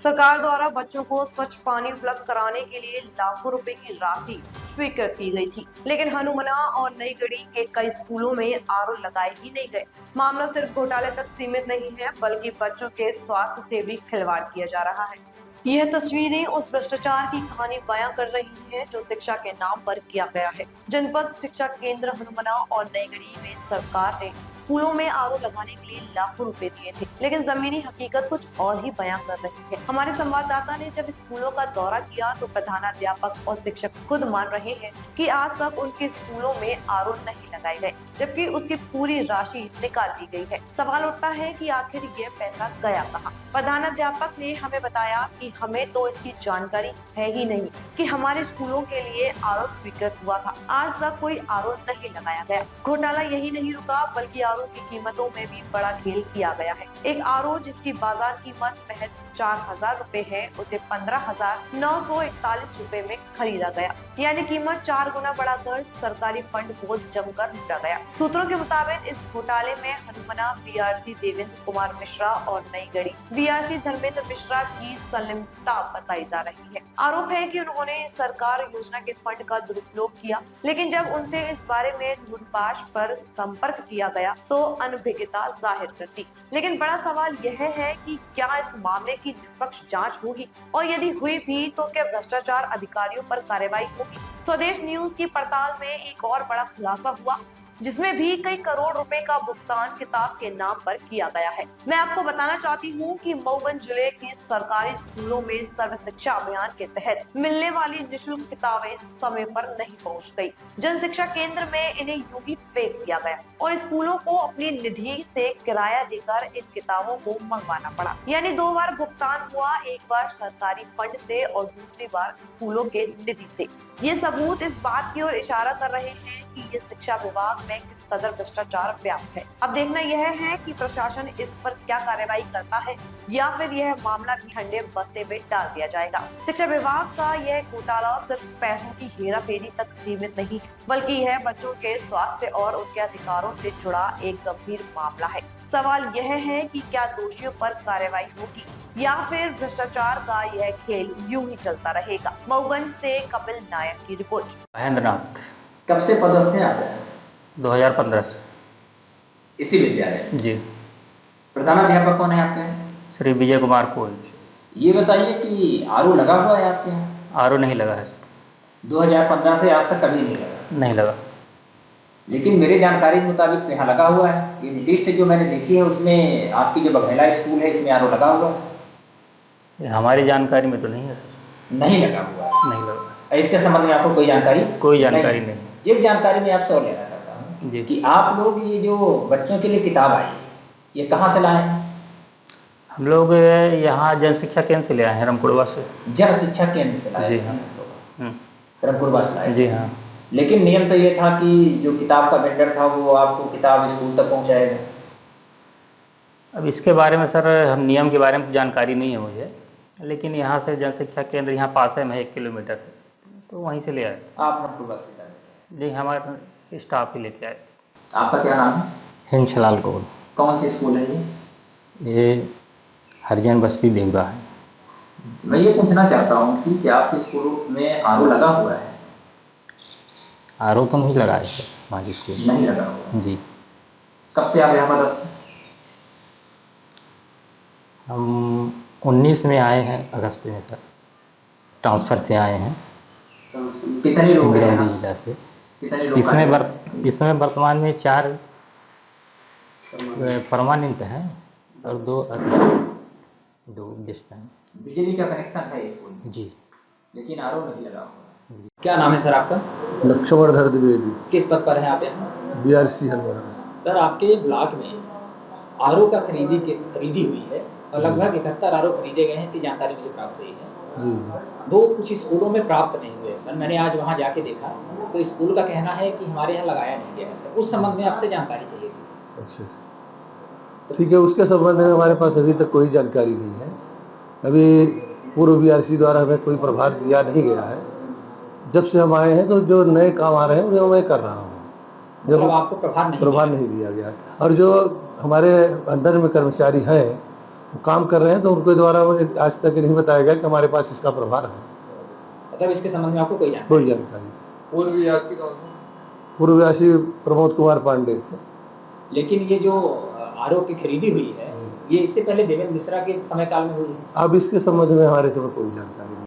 सरकार द्वारा बच्चों को स्वच्छ पानी उपलब्ध कराने के लिए लाखों रुपए की राशि स्वीकृत की गई थी, लेकिन हनुमना और नई गढ़ी के कई स्कूलों में आरओ लगाए ही नहीं गए। मामला सिर्फ घोटाले तक सीमित नहीं है, बल्कि बच्चों के स्वास्थ्य से भी खिलवाड़ किया जा रहा है। यह तस्वीरें उस भ्रष्टाचार की कहानी बयां कर रही हैं, जो शिक्षा के नाम पर किया गया है। जनपद शिक्षा केंद्र हनुमना और नई गढ़ी में सरकार ने स्कूलों में आरओ लगाने के लिए लाखों रुपए दिए थे, लेकिन जमीनी हकीकत कुछ और ही बयां कर रही है। हमारे संवाददाता ने जब स्कूलों का दौरा किया तो प्रधानाध्यापक और शिक्षक खुद मान रहे हैं कि आज तक उनके स्कूलों में आरओ नहीं लगाए गए, जबकि उसकी पूरी राशि निकाल दी गई है। सवाल उठता है कि आखिर ये पैसा गया कहाँ? प्रधानाध्यापक ने हमें बताया कि हमें तो इसकी जानकारी है ही नहीं कि हमारे स्कूलों के लिए आरओ स्वीकृत हुआ था। आज तक कोई आरओ नहीं लगाया गया। घोटाला यही नहीं रुका, बल्कि आरओ की कीमतों में भी बड़ा खेल किया गया है। एक आरओ जिसकी बाजार कीमत महज 4,000 रुपए है, उसे 15,941 रुपए में खरीदा गया, यानी कीमत 4 गुना बढ़ाकर सरकारी फंड को जमकर लूटा गया। सूत्रों के मुताबिक इस घोटाले में हनुमना बीआरसी देवेंद्र कुमार मिश्रा और नई गढ़ी बीआरसी धर्मेंद्र मिश्रा की संलिप्तता बताई जा रही है। आरोप है कि उन्होंने सरकार योजना के फंड का दुरुपयोग किया, लेकिन जब उनसे इस बारे में दूरभाष पर संपर्क किया गया तो अनभिज्ञता जाहिर कर दी। लेकिन बड़ा सवाल यह है कि क्या इस मामले की निष्पक्ष जांच होगी, और यदि हुई भी तो क्या भ्रष्टाचार अधिकारियों पर कार्रवाई होगी? स्वदेश न्यूज की पड़ताल में एक और बड़ा खुलासा हुआ, जिसमें भी कई करोड़ रुपए का भुगतान किताब के नाम पर किया गया है। मैं आपको बताना चाहती हूँ कि मऊबन जिले के सरकारी स्कूलों में सर्व शिक्षा अभियान के तहत मिलने वाली निःशुल्क किताबें समय पर नहीं पहुँच गयी। जन शिक्षा केंद्र में इन्हें यूं ही फेंक दिया गया और स्कूलों को अपनी निधि से किराया देकर इन किताबों को मंगवाना पड़ा। यानी 2 बार भुगतान हुआ, एक बार सरकारी फंड से और दूसरी बार स्कूलों के निधि से। ये सबूत इस बात की ओर इशारा कर रहे हैं कि ये शिक्षा विभाग में किस कदर भ्रष्टाचार व्याप्त है। अब देखना यह है कि प्रशासन इस पर क्या कार्रवाई करता है, या फिर यह मामला भी ठंडे बस्ते में डाल दिया जाएगा। शिक्षा विभाग का यह घोटाला सिर्फ पैसों की हेराफेरी तक सीमित नहीं, बल्कि यह बच्चों के स्वास्थ्य और उनके अधिकारों से जुड़ा एक गंभीर मामला है। सवाल यह है कि क्या दोषियों पर कार्रवाई होगी, या फिर भ्रष्टाचार का यह खेल यूं ही चलता रहेगा। मऊबन से कपिल नायक की रिपोर्ट। महेंद्र नाथ। कब से पदस्थ हैं आप? 2015 से। इसी विद्यालय जी। प्रधानाध्यापक कौन है आपके? श्री विजय कुमार कोल। ये बताइए कि आरओ लगा हुआ है आपके यहाँ? आरओ नहीं लगा है। 2015 से आज तक कभी नहीं लगा? नहीं लगा। लेकिन मेरे जानकारी के मुताबिक यहाँ लगा हुआ है। ये लिस्ट जो मैंने देखी है उसमें आपकी जो बघेला स्कूल है इसमें आरओ लगा हुआ है। हमारी जानकारी में तो नहीं है सर। नहीं लगा हुआ है? नहीं लगा। इसके संबंध में आपको कोई जानकारी? कोई जानकारी नहीं। एक जानकारी मैं आपसे और लेना चाहता हूँ कि आप लोग ये जो बच्चों के लिए किताब आई ये कहाँ से लाए? हम लोग यहाँ जन शिक्षा केंद्र से ले आए हैं, रमकुड़वा से। जन शिक्षा केंद्र से लाए? जी हाँ। रमकुड़वा से लाए? जी हाँ। लेकिन नियम तो ये था कि जो किताब का वेंडर था वो आपको किताब स्कूल तक पहुँचाएगा। अब इसके बारे में सर हम नियम के बारे में जानकारी नहीं है मुझे, लेकिन यहाँ से जन शिक्षा केंद्र यहाँ पास में 1 किलोमीटर है, तो वहीं से ले आए। आप रमकुड़वा से लाए? जी, हमारे स्टाफ ही लेके आए। आपका क्या नाम है? हिंचलाल कौर। कौन सी स्कूल है ये हरिजन बस्ती देवरा है। मैं ये पूछना चाहता हूँ कि क्या आपके स्कूल में आरओ लगा हुआ है? आरओ तो नहीं लगा है हमारे स्कूल। नहीं लगा हुआ? जी। कब से आप यहाँ पर? हम 19 में आए हैं, अगस्त में सर ट्रांसफ़र से आए हैं। कितने लोग हैं जिला से? कितने लोग? इसमें वर्तमान में 4 परमानेंट हैं और 2 गेस्ट हैं। बिजली का कनेक्शन है स्कूल में? जी। लेकिन आरओ नहीं लगा हुआ। क्या नाम है सर आपका? लक्ष्मणधर द्विवेदी। किस पद पर हैं आप यहाँ? बीआरसी हनुमना। सर आपके ब्लॉक में आरओ का खरीदी हुई है और लगभग 71 आरओ खरीदे गए हैं, इसकी जानकारी मुझे प्राप्त हुई है। जी। 2 कुछ स्कूलों में प्राप्त नहीं हुए सर। मैंने आज वहाँ जाके देखा तो स्कूल का कहना है कि हमारे यहाँ लगाया नहीं गया है सर। उस संबंध में आपसे जानकारी चाहिए थी। अच्छा, ठीक है। उसके संबंध में हमारे पास अभी तक कोई जानकारी नहीं है। अभी पूर्व बीआरसी द्वारा हमें कोई प्रभार दिया नहीं गया है। जब से हम आए हैं तो जो नए काम आ रहे हैं उन्हें मैं कर रहा हूँ। जब आपको प्रभार नहीं दिया गया है, और जो हमारे अंडर में कर्मचारी हैं काम कर रहे हैं, तो उनके द्वारा आज तक नहीं बताया गया कि हमारे पास इसका प्रभार है। मतलब इसके संबंध में आपको कोई जानकारी? कोई जानकारी। पूर्व व्यासी प्रमोद कुमार पांडे थे। लेकिन ये जो आरओ की खरीदी हुई है, ये इससे पहले देवेंद्र मिश्रा के समय काल में हुई है। अब इसके संबंध में हमारे समय कोई जानकारी नहीं।